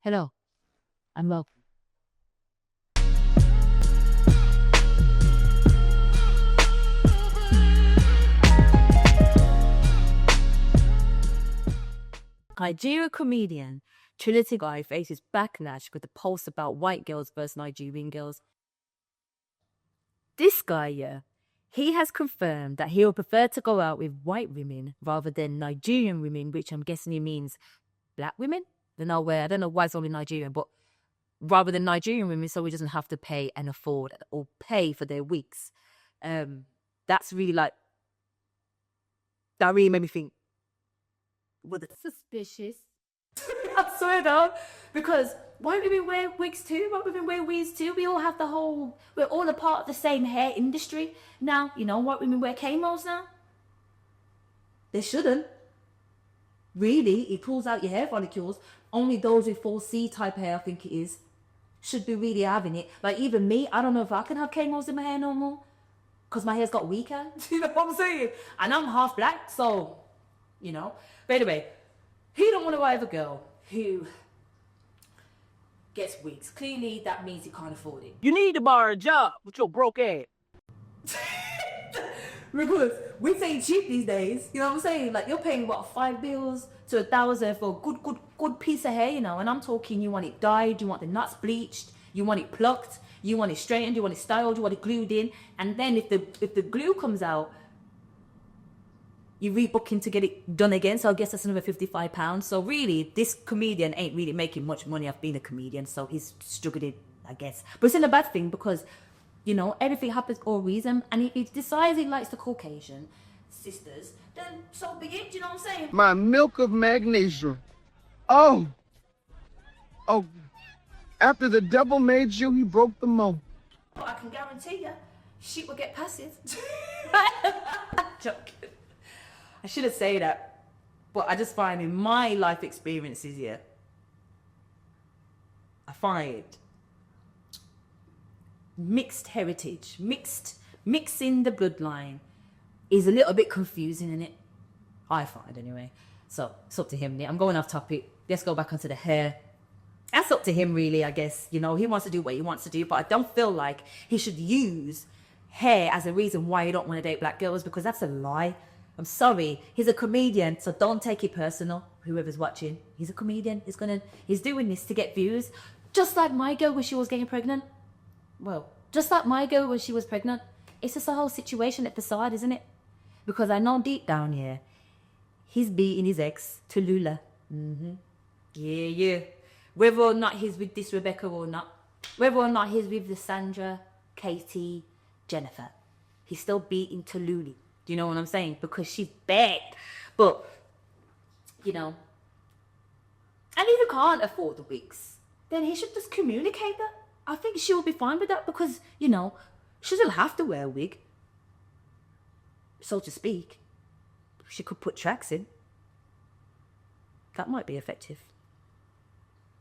Hello, and welcome. Nigerian comedian Trinity Guy faces backlash with a post about white girls versus Nigerian girls. This guy, yeah, he has confirmed that he would prefer to go out with white women rather than Nigerian women, which I'm guessing he means black women. I don't know why it's only Nigerian, but rather than Nigerian women, so he doesn't have to pay and afford or pay for their wigs. That's really like, that really made me think, well, that's suspicious. I swear though, because white women wear wigs too, white women wear wigs too. We're all a part of the same hair industry. Now, white women wear camos now. They shouldn't. Really, it pulls out your hair follicles. Only those with 4C type hair, I think it is, should be really having it. Like even me, I don't know if I can have camos in my hair no more, because my hair's got weaker. You know what I'm saying? And I'm half black, so, But anyway, he don't want to have a girl who gets wigs. Clearly, that means he can't afford it. You need to borrow a job with your broke ass. Because wigs ain't cheap these days. You know what I'm saying? Like, you're paying, $5 bills to $1,000 for a good piece of hair, And I'm talking, you want it dyed, you want the nuts bleached, you want it plucked, you want it straightened, you want it styled, you want it glued in. And then if the glue comes out, you're rebooking to get it done again. So I guess that's another £55. So really, this comedian ain't really making much money off being a comedian. So he's struggling, I guess. But it's not a bad thing because, everything happens for a reason. And if he decides he likes the Caucasian sisters, then so be it. You know what I'm saying? My milk of magnesia. Oh. After the devil made you, he broke the mold. But I can guarantee you, shit will get passive. Joking. I shouldn't say that, but I just find in my life experiences here, I find mixed heritage, mixing the bloodline is a little bit confusing, in it. I find anyway. So it's up to him. I'm going off topic. Let's go back onto the hair. That's up to him, really, I guess. He wants to do what he wants to do, but I don't feel like he should use hair as a reason why he don't want to date black girls, because that's a lie. I'm sorry. He's a comedian, so don't take it personal, whoever's watching. He's a comedian. He's doing this to get views. Just like my girl when she was getting pregnant. Well, just like my girl when she was pregnant. It's just a whole situation at facade, isn't it? Because I know deep down here, he's beating his ex to Lula. Yeah. Whether or not he's with this Rebecca or not. Whether or not he's with the Sandra, Katie, Jennifer. He's still beating Tallulah. Do you know what I'm saying? Because she's bad. But, and if you can't afford the wigs, then he should just communicate that. I think she'll be fine with that because, she doesn't have to wear a wig, so to speak. She could put tracks in. That might be effective.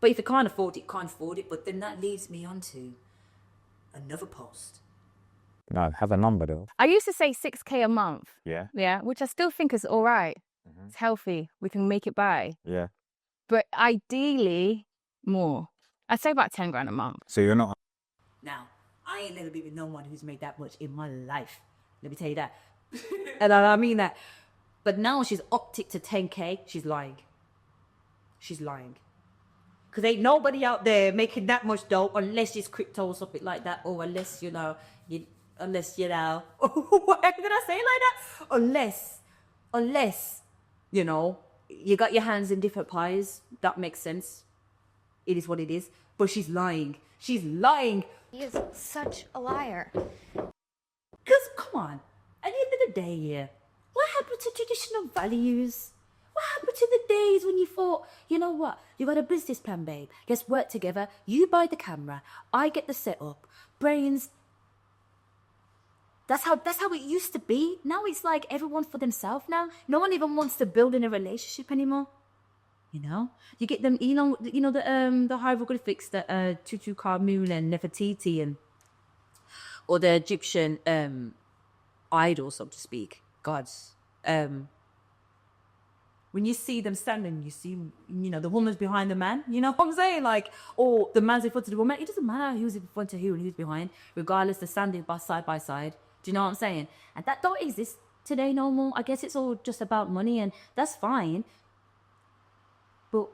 But if you can't afford it, can't afford it. But then that leads me on to another post. No, have a number though. I used to say 6K a month. Yeah. Yeah, which I still think is all right. It's healthy. We can make it by. Yeah. But ideally, more. I'd say about 10 grand a month. So you're not. Now, I ain't never been with no one who's made that much in my life. Let me tell you that. And I mean that. But now she's upped it to 10K. She's lying. She's lying. Because ain't nobody out there making that much dough unless it's crypto or something like that. Or unless, why did I say it like that? Unless, you got your hands in different pies. That makes sense. It is what it is. But she's lying. She's lying. He is such a liar. Because, come on, at the end of the day, yeah, what happened to traditional values? What happened to the days when you thought, you know what, you got a business plan, babe. Let's work together. You buy the camera. I get the setup. Brains. That's how it used to be. Now it's like everyone for themselves now. No one even wants to build in a relationship anymore. You get them, the hieroglyphics that Tutankhamun and Nefertiti or the Egyptian idols, so to speak, gods. when you see them standing, you see, the woman's behind the man. You know what I'm saying? Like, or the man's in front of the woman. It doesn't matter who's in front of who and who's behind, regardless they're standing by side. Do you know what I'm saying? And that don't exist today no more. I guess it's all just about money, and that's fine. But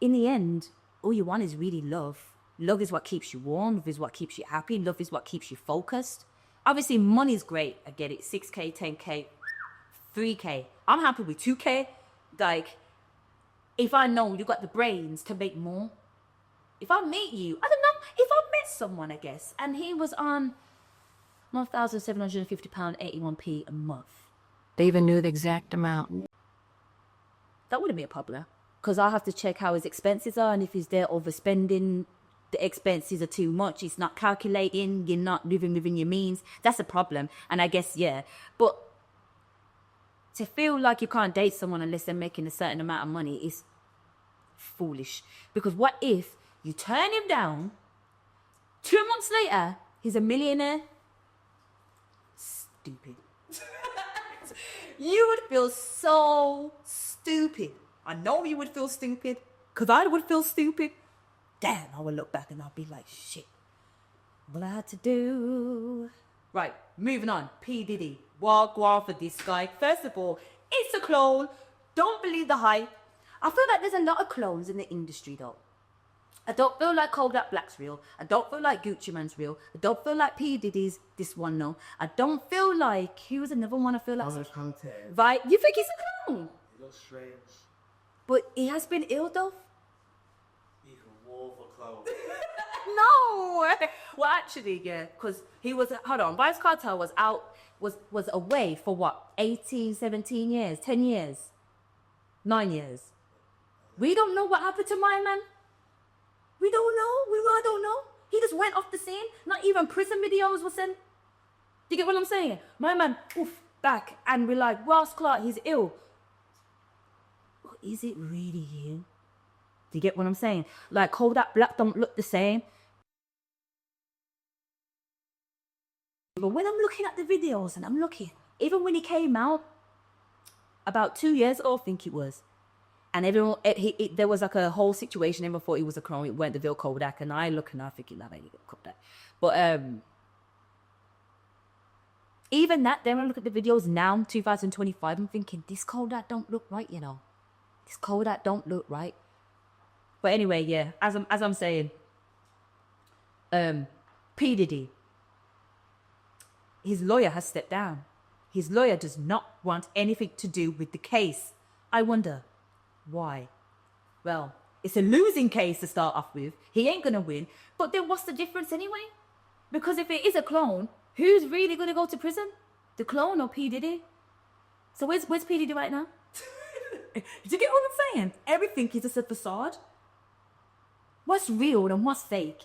in the end, all you want is really love. Love is what keeps you warm. Love is what keeps you happy. Love is what keeps you focused. Obviously, money is great. I get it. 6K, 10K, 3K. I'm happy with 2K. Like, if I know you got the brains to make more. If I meet you, I don't know. If I met someone, I guess, and he was on £1,750.81 a month. They even knew the exact amount. That wouldn't be a problem. Because I have to check how his expenses are, and if he's there overspending, the expenses are too much. He's not calculating. You're not living within your means. That's a problem. And I guess, yeah. But to feel like you can't date someone unless they're making a certain amount of money is foolish. Because what if you turn him down, 2 months later, he's a millionaire? Stupid. You would feel so stupid. I know you would feel stupid, because I would feel stupid. Damn, I would look back and I'll be like, shit, what I had to do. Right, moving on. P. Diddy. Walk for this guy. First of all, it's a clone. Don't believe the hype. I feel like there's a lot of clones in the industry, though. I don't feel like Kodak Black's real. I don't feel like Gucci Man's real. I don't feel like P. Diddy's this one, no. I don't feel like, who was another one I feel like? Right, you think he's a clone? He looks strange. But he has been ill, though. He can war for clothes. No. Well, actually, yeah, because he was, hold on, Vice Cartel was out, was away for what, 18, 17 years, 10 years, 9 years. We don't know what happened to my man. We don't know. I don't know. He just went off the scene. Not even prison videos were sent. Do you get what I'm saying? My man, back, and we're like, Ross Clark, he's ill. But is it really him? Do you get what I'm saying? Like, Kodak Black don't look the same. But when I'm looking at the videos and I'm looking, even when he came out, about 2 years ago, I think it was, and everyone, there was like a whole situation. Everyone thought he was a clone. It went the real Kodak, and I look and I think, nah, man, you got Kodak. But even that, then when I look at the videos now, 2025, I'm thinking, this Kodak don't look right, you know. This Kodak don't look right. But anyway, yeah, as I'm saying, P. Diddy, his lawyer has stepped down. His lawyer does not want anything to do with the case. I wonder why. Well, it's a losing case to start off with. He ain't gonna win. But then what's the difference anyway? Because if it is a clone, who's really gonna go to prison? The clone or P. Diddy? So where's P. Diddy right now? Do you get what I'm saying? Everything is just a facade. What's real and what's fake?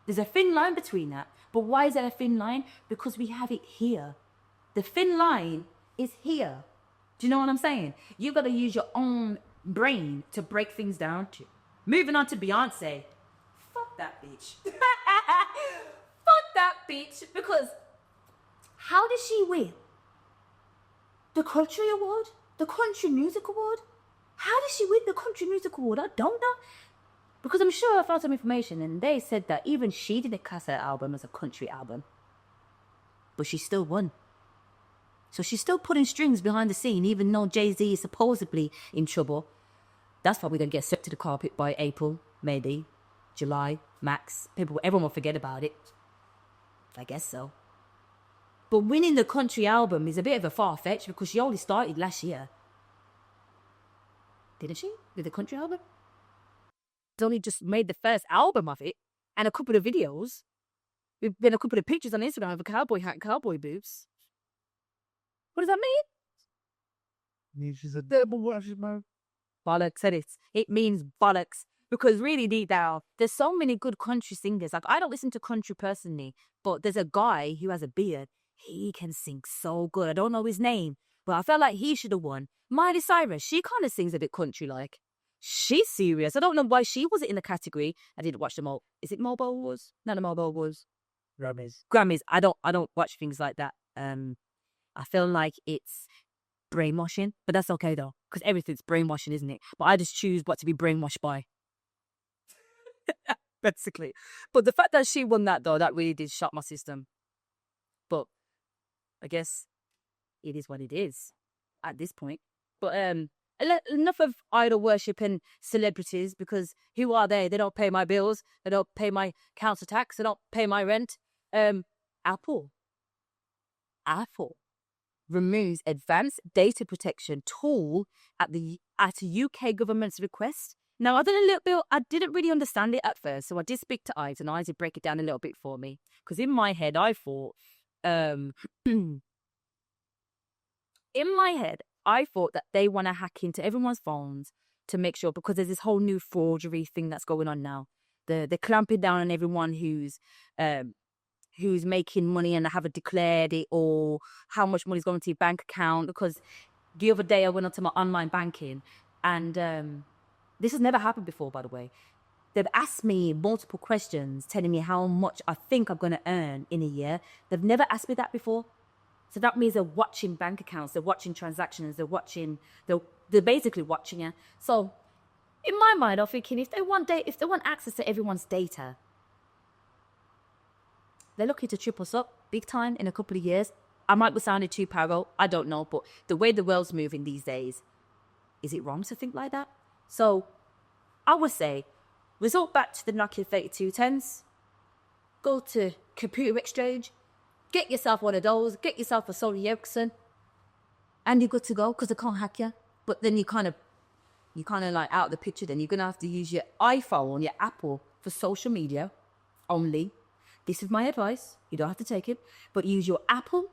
There's a thin line between that. But why is there a thin line? Because we have it here. The thin line is here. Do you know what I'm saying? You've got to use your own brain to break things down to. Moving on to Beyoncé. Fuck that bitch. Fuck that bitch. Because how did she win? The Country Award? The Country Music Award? How did she win the Country Music Award? I don't know. Because I'm sure I found some information and they said that even she didn't class her album as a country album. But she still won. So she's still putting strings behind the scene, even though Jay-Z is supposedly in trouble. That's probably going to get swept to the carpet by April, maybe, July, max. Everyone will forget about it. I guess so. But winning the country album is a bit of a far-fetch because she only started last year. Didn't she? With the country album? She's only just made the first album of it and a couple of videos. There's been a couple of pictures on Instagram of a cowboy hat and cowboy boots. What does that mean? She's a devil worship, man. Bollocks, said it. It means bollocks. Because really deep down, there's so many good country singers. Like, I don't listen to country personally, but there's a guy who has a beard. He can sing so good. I don't know his name, but I felt like he should have won. Miley Cyrus, she kind of sings a bit country-like. She's serious. I don't know why she wasn't in the category. I didn't watch them all. Is it Mobile Awards? Not the Mobile Awards. Grammys. Grammys. I don't watch things like that. I feel like it's brainwashing. But that's okay though, because everything's brainwashing, isn't it? But I just choose what to be brainwashed by. Basically. But the fact that she won that though, that really did shock my system. But I guess it is what it is at this point. But enough of idol worship and celebrities, because who are they? They don't pay my bills. They don't pay my council tax. They don't pay my rent. Apple removes advanced data protection tool at a UK government's request. Now, I didn't really understand it at first, so I did speak to Ives, and Ives did break it down a little bit for me. Because in my head, I thought that they want to hack into everyone's phones to make sure, because there's this whole new forgery thing that's going on now. They're clamping down on everyone who's making money and haven't declared it, or how much money is going to your bank account. Because the other day I went onto my online banking, and this has never happened before, by the way. They've asked me multiple questions telling me how much I think I'm going to earn in a year. They've never asked me that before. So that means they're watching bank accounts, they're watching transactions, they're basically watching it. So in my mind, I'm thinking, if they want access to everyone's data, they're looking to trip us up big time in a couple of years. I might be sounding too paro, I don't know, but the way the world's moving these days, is it wrong to think like that? So I would say, resort back to the Nokia 3210s, go to Computer Exchange, get yourself one of those, get yourself a Sony Ericsson, and you're good to go, because they can't hack you. But then you kind of like out of the picture. Then you're going to have to use your iPhone, your Apple, for social media only. This is my advice. You don't have to take it. But use your Apple,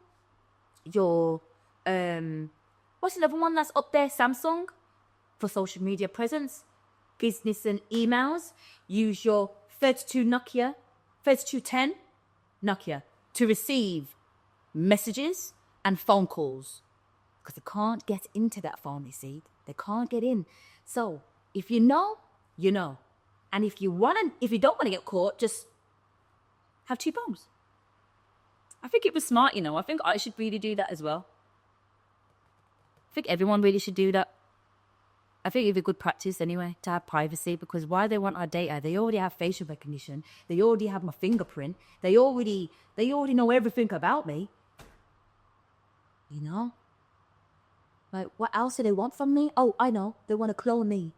your, what's another one that's up there? Samsung, for social media presence, business and emails. Use your 3210 Nokia to receive messages and phone calls, because they can't get into that phone, you see. They can't get in. So if you know, you know. And if you don't want to get caught, just have two phones. I think it was smart, you know. I think I should really do that as well. I think everyone really should do that. I think it'd be good practice anyway to have privacy, because why they want our data? They already have facial recognition. They already have my fingerprint. They already know everything about me. You know? Like, what else do they want from me? Oh, I know. They want to clone me.